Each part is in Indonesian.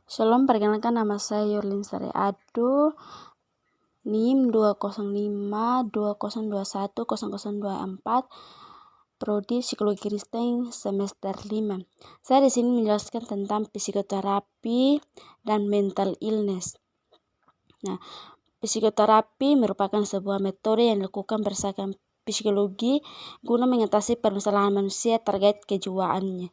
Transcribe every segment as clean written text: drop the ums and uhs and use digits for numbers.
Shalom, perkenalkan nama saya Yurlin Sareado, NIM 20520210024, Prodi Psikologi Kristen semester 5. Saya di sini menjelaskan tentang psikoterapi dan mental illness. Nah, psikoterapi merupakan sebuah metode yang dilakukan berdasarkan psikologi guna mengatasi permasalahan manusia terkait kejiwaannya.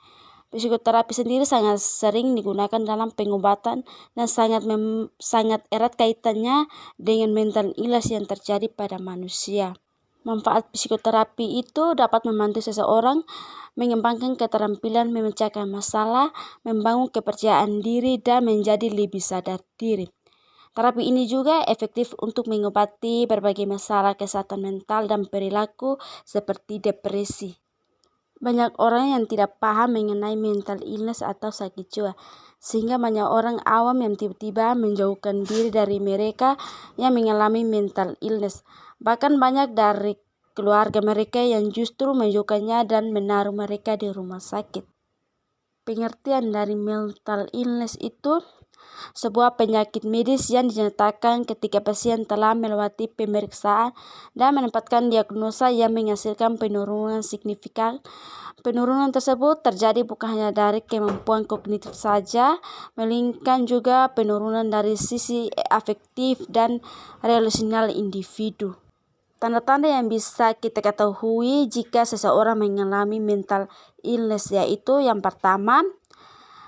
Psikoterapi sendiri sangat sering digunakan dalam pengobatan dan sangat erat kaitannya dengan mental illness yang terjadi pada manusia. Manfaat psikoterapi itu dapat membantu seseorang mengembangkan keterampilan memecahkan masalah, membangun kepercayaan diri, dan menjadi lebih sadar diri. Terapi ini juga efektif untuk mengobati berbagai masalah kesehatan mental dan perilaku seperti depresi. Banyak orang yang tidak paham mengenai mental illness atau sakit jiwa, sehingga banyak orang awam yang tiba-tiba menjauhkan diri dari mereka yang mengalami mental illness. Bahkan banyak dari keluarga mereka yang justru menjauhkannya dan menaruh mereka di rumah sakit. Pengertian dari mental illness itu sebuah penyakit medis yang dinyatakan ketika pasien telah melewati pemeriksaan dan menempatkan diagnosa yang menghasilkan penurunan signifikan. Penurunan tersebut terjadi bukan hanya dari kemampuan kognitif saja, melainkan juga penurunan dari sisi afektif dan relasional individu. Tanda-tanda yang bisa kita ketahui jika seseorang mengalami mental illness yaitu yang pertama,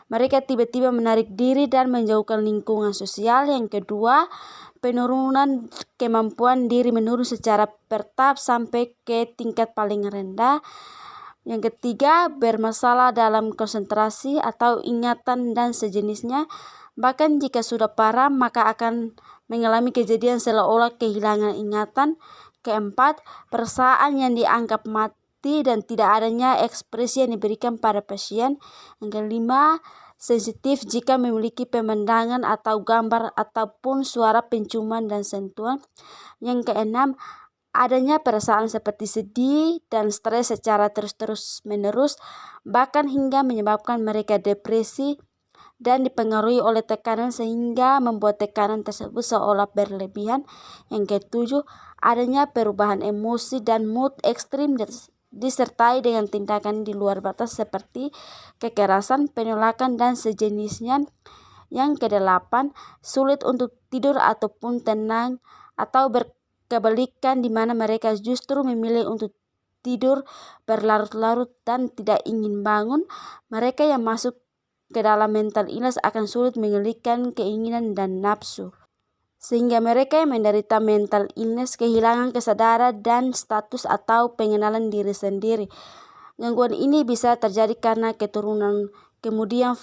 mereka tiba-tiba menarik diri dan menjauhkan lingkungan sosial. Yang kedua, penurunan kemampuan diri menurun secara bertahap sampai ke tingkat paling rendah. Yang ketiga, bermasalah dalam konsentrasi atau ingatan dan sejenisnya. Bahkan jika sudah parah, maka akan mengalami kejadian seolah-olah kehilangan ingatan. Keempat, perasaan yang dianggap mati dan tidak adanya ekspresi yang diberikan pada pasien. Yang kelima, sensitif jika memiliki pemandangan atau gambar ataupun suara penciuman dan sentuhan. Yang keenam, adanya perasaan seperti sedih dan stres secara terus menerus, bahkan hingga menyebabkan mereka depresi dan dipengaruhi oleh tekanan sehingga membuat tekanan tersebut seolah berlebihan. Yang ketujuh, adanya perubahan emosi dan mood ekstrim disertai dengan tindakan di luar batas seperti kekerasan, penolakan, dan sejenisnya. Yang kedelapan, sulit untuk tidur ataupun tenang atau berkebalikan di mana mereka justru memilih untuk tidur berlarut-larut dan tidak ingin bangun. Mereka yang masuk ke dalam mental illness akan sulit mengendalikan keinginan dan nafsu, sehingga mereka yang menderita mental illness kehilangan kesadaran dan status atau pengenalan diri sendiri. Gangguan ini bisa terjadi karena keturunan, kemudian